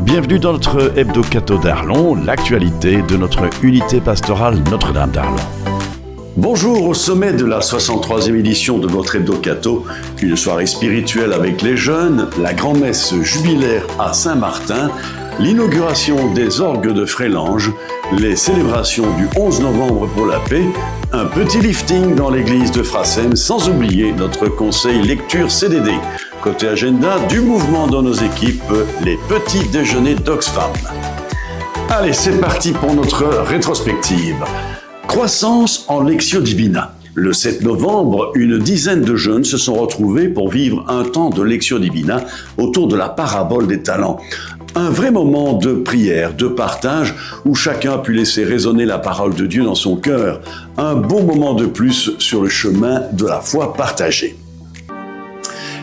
Bienvenue dans notre hebdo-catho d'Arlon, l'actualité de notre unité pastorale Notre-Dame d'Arlon. Bonjour, au sommet de la 63e édition de votre hebdo-catho, une soirée spirituelle avec les jeunes, la grand-messe jubilaire à Saint-Martin, l'inauguration des orgues de Frélange, les célébrations du 11 novembre pour la paix, un petit lifting dans l'église de Frassem, sans oublier notre conseil lecture CDD. Côté agenda, du mouvement dans nos équipes, les petits déjeuners d'Oxfam. Allez, c'est parti pour notre rétrospective. Croissance en Lectio Divina. Le 7 novembre, une dizaine de jeunes se sont retrouvés pour vivre un temps de Lectio Divina autour de la parabole des talents. Un vrai moment de prière, de partage, où chacun a pu laisser résonner la parole de Dieu dans son cœur. Un beau moment de plus sur le chemin de la foi partagée.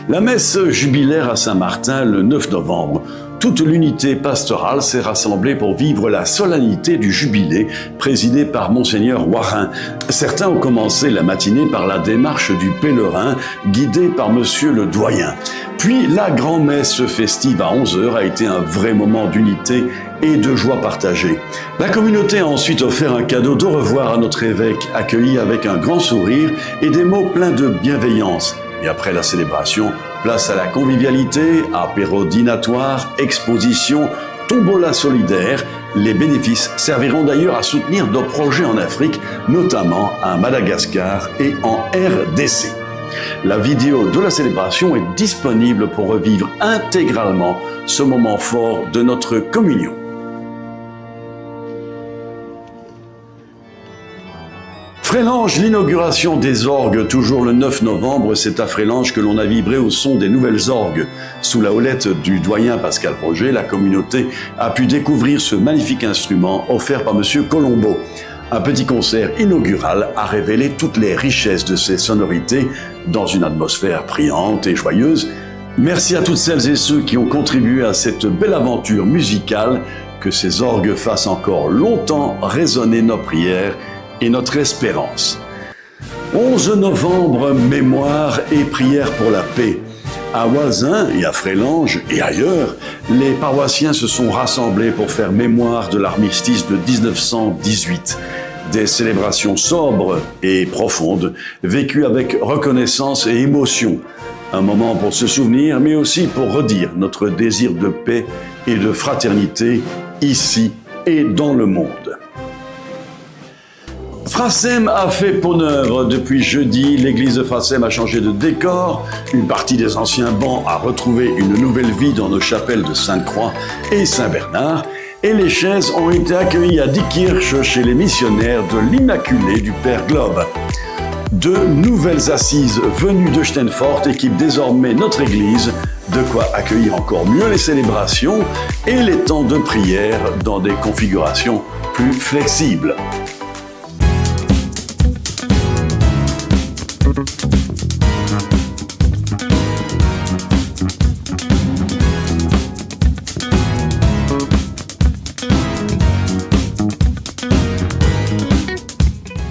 La messe jubilaire à Saint-Martin le 9 novembre. Toute l'unité pastorale s'est rassemblée pour vivre la solennité du jubilé, présidée par Monseigneur Warin. Certains ont commencé la matinée par la démarche du pèlerin, guidé par Monsieur le Doyen. Puis la grand-messe festive à 11h a été un vrai moment d'unité et de joie partagée. La communauté a ensuite offert un cadeau d'au revoir à notre évêque, accueilli avec un grand sourire et des mots pleins de bienveillance. Et après la célébration, place à la convivialité, apéro dînatoire, exposition, tombola solidaire. Les bénéfices serviront d'ailleurs à soutenir nos projets en Afrique, notamment à Madagascar et en RDC. La vidéo de la célébration est disponible pour revivre intégralement ce moment fort de notre communion. Frélange, l'inauguration des orgues, toujours le 9 novembre, c'est à Frélange que l'on a vibré au son des nouvelles orgues. Sous la houlette du doyen Pascal Roger, la communauté a pu découvrir ce magnifique instrument offert par Monsieur Colombo. Un petit concert inaugural a révélé toutes les richesses de ces sonorités dans une atmosphère priante et joyeuse. Merci à toutes celles et ceux qui ont contribué à cette belle aventure musicale, que ces orgues fassent encore longtemps résonner nos prières et notre espérance. 11 novembre, mémoire et prière pour la paix. À Oisin et à Frélange et ailleurs, les paroissiens se sont rassemblés pour faire mémoire de l'armistice de 1918. Des célébrations sobres et profondes, vécues avec reconnaissance et émotion. Un moment pour se souvenir, mais aussi pour redire notre désir de paix et de fraternité ici et dans le monde. Frassem a fait peau neuve. Depuis jeudi, l'église de Frassem a changé de décor. Une partie des anciens bancs a retrouvé une nouvelle vie dans nos chapelles de Sainte-Croix et Saint-Bernard. Et les chaises ont été accueillies à Diekirch chez les missionnaires de l'Immaculée du Père Globe. De nouvelles assises venues de Steinfort équipent désormais notre église, de quoi accueillir encore mieux les célébrations et les temps de prière dans des configurations plus flexibles.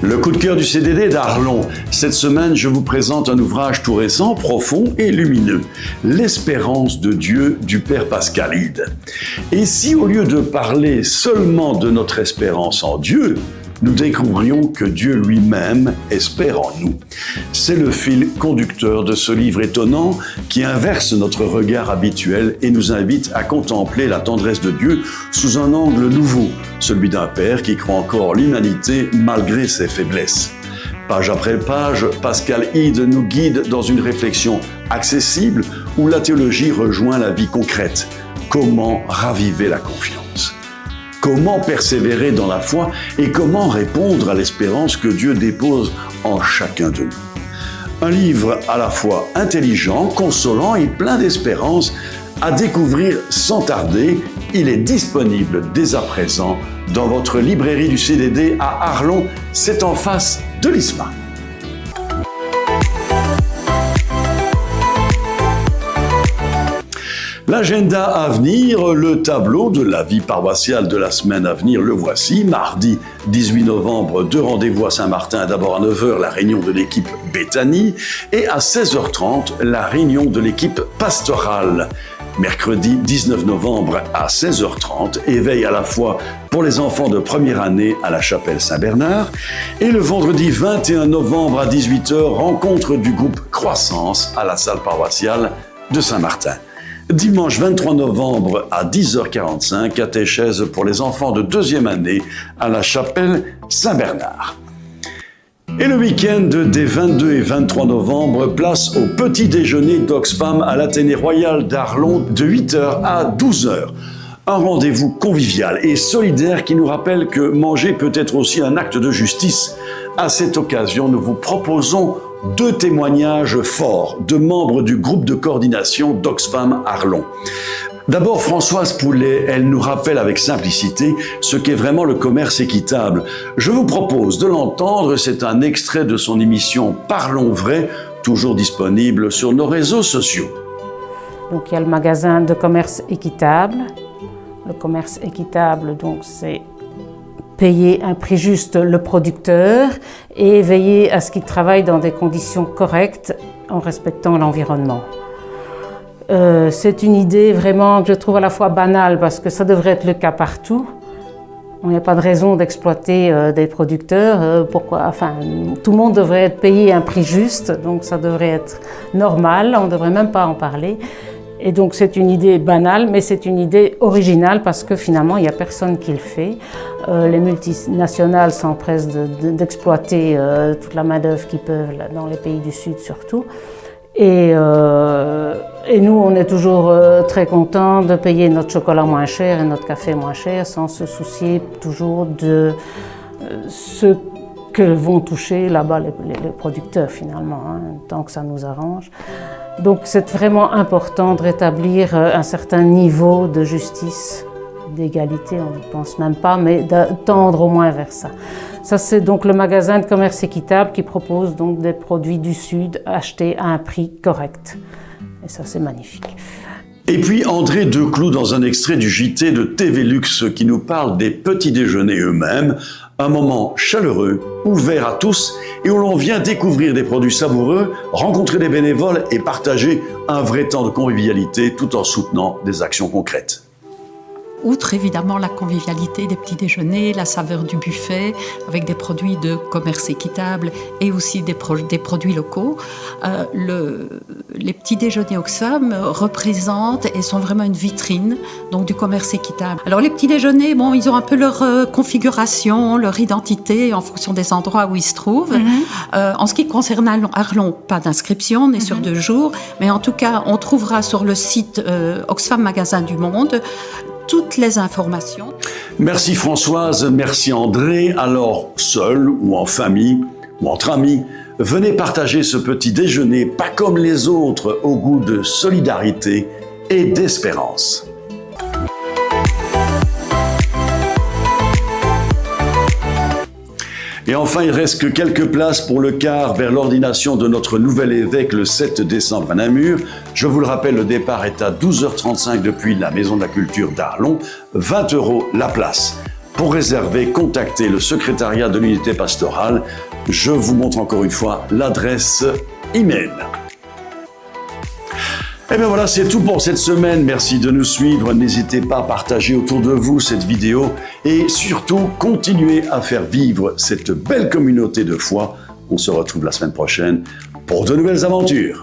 Le coup de cœur du CDD d'Arlon. Cette semaine, je vous présente un ouvrage tout récent, profond et lumineux. L'espérance de Dieu du Père Pascal Hide. Et si au lieu de parler seulement de notre espérance en Dieu, nous découvrions que Dieu lui-même espère en nous. C'est le fil conducteur de ce livre étonnant qui inverse notre regard habituel et nous invite à contempler la tendresse de Dieu sous un angle nouveau, celui d'un Père qui croit encore l'humanité malgré ses faiblesses. Page après page, Pascal Hide nous guide dans une réflexion accessible où la théologie rejoint la vie concrète. Comment raviver la confiance ? Comment persévérer dans la foi et comment répondre à l'espérance que Dieu dépose en chacun de nous. Un livre à la fois intelligent, consolant et plein d'espérance à découvrir sans tarder. Il est disponible dès à présent dans votre librairie du CDD à Arlon, c'est en face de l'ISMA. L'agenda à venir, le tableau de la vie paroissiale de la semaine à venir, le voici. Mardi 18 novembre, 2 rendez-vous à Saint-Martin. D'abord à 9h, la réunion de l'équipe Béthanie et à 16h30, la réunion de l'équipe pastorale. Mercredi 19 novembre à 16h30, éveil à la fois pour les enfants de première année à la chapelle Saint-Bernard. Et le vendredi 21 novembre à 18h, rencontre du groupe Croissance à la salle paroissiale de Saint-Martin. Dimanche 23 novembre à 10h45, catéchèse pour les enfants de deuxième année à la chapelle Saint-Bernard. Et le week-end des 22 et 23 novembre, place au petit déjeuner d'Oxfam à l'Athénée Royal d'Arlon de 8h à 12h. Un rendez-vous convivial et solidaire qui nous rappelle que manger peut être aussi un acte de justice. À cette occasion, nous vous proposons 2 témoignages forts de membres du groupe de coordination d'Oxfam Arlon. D'abord, Françoise Poulet, elle nous rappelle avec simplicité ce qu'est vraiment le commerce équitable. Je vous propose de l'entendre, c'est un extrait de son émission Parlons vrai, toujours disponible sur nos réseaux sociaux. Donc il y a le magasin de commerce équitable. Le commerce équitable, donc c'est payer un prix juste le producteur et veiller à ce qu'il travaille dans des conditions correctes en respectant l'environnement. C'est une idée vraiment que je trouve à la fois banale parce que ça devrait être le cas partout. Il n'y a pas de raison d'exploiter des producteurs. Tout le monde devrait être payé un prix juste, donc ça devrait être normal, on ne devrait même pas en parler. Et donc c'est une idée banale, mais c'est une idée originale parce que finalement il n'y a personne qui le fait. Les multinationales s'empressent d'exploiter toute la main-d'œuvre qu'ils peuvent dans les pays du Sud surtout. Et nous, on est toujours très contents de payer notre chocolat moins cher et notre café moins cher sans se soucier toujours de ce que vont toucher là-bas les producteurs finalement, tant que ça nous arrange. Donc c'est vraiment important de rétablir un certain niveau de justice, d'égalité, on ne pense même pas, mais de tendre au moins vers ça. Ça, c'est donc le magasin de commerce équitable qui propose donc des produits du Sud achetés à un prix correct. Et ça, c'est magnifique. Et puis André Declou dans un extrait du JT de TV Luxe qui nous parle des petits déjeuners eux-mêmes, un moment chaleureux, ouvert à tous et où l'on vient découvrir des produits savoureux, rencontrer des bénévoles et partager un vrai temps de convivialité tout en soutenant des actions concrètes. Outre évidemment la convivialité des petits déjeuners, la saveur du buffet avec des produits de commerce équitable et aussi des produits locaux, les petits déjeuners Oxfam représentent et sont vraiment une vitrine donc, du commerce équitable. Alors les petits déjeuners, ils ont un peu leur configuration, leur identité en fonction des endroits où ils se trouvent. En ce qui concerne Arlon, pas d'inscription, on est sur 2 jours, mais en tout cas on trouvera sur le site Oxfam Magasin du Monde toutes les informations. Merci Françoise, merci André. Alors, seul ou en famille ou entre amis, venez partager ce petit déjeuner pas comme les autres, au goût de solidarité et d'espérance. Et enfin, il reste que quelques places pour le quart vers l'ordination de notre nouvel évêque le 7 décembre à Namur. Je vous le rappelle, le départ est à 12h35 depuis la Maison de la Culture d'Arlon. 20 € la place. Pour réserver, contactez le secrétariat de l'unité pastorale. Je vous montre encore une fois l'adresse email. Et bien voilà, c'est tout pour cette semaine. Merci de nous suivre. N'hésitez pas à partager autour de vous cette vidéo et surtout, continuez à faire vivre cette belle communauté de foi. On se retrouve la semaine prochaine pour de nouvelles aventures.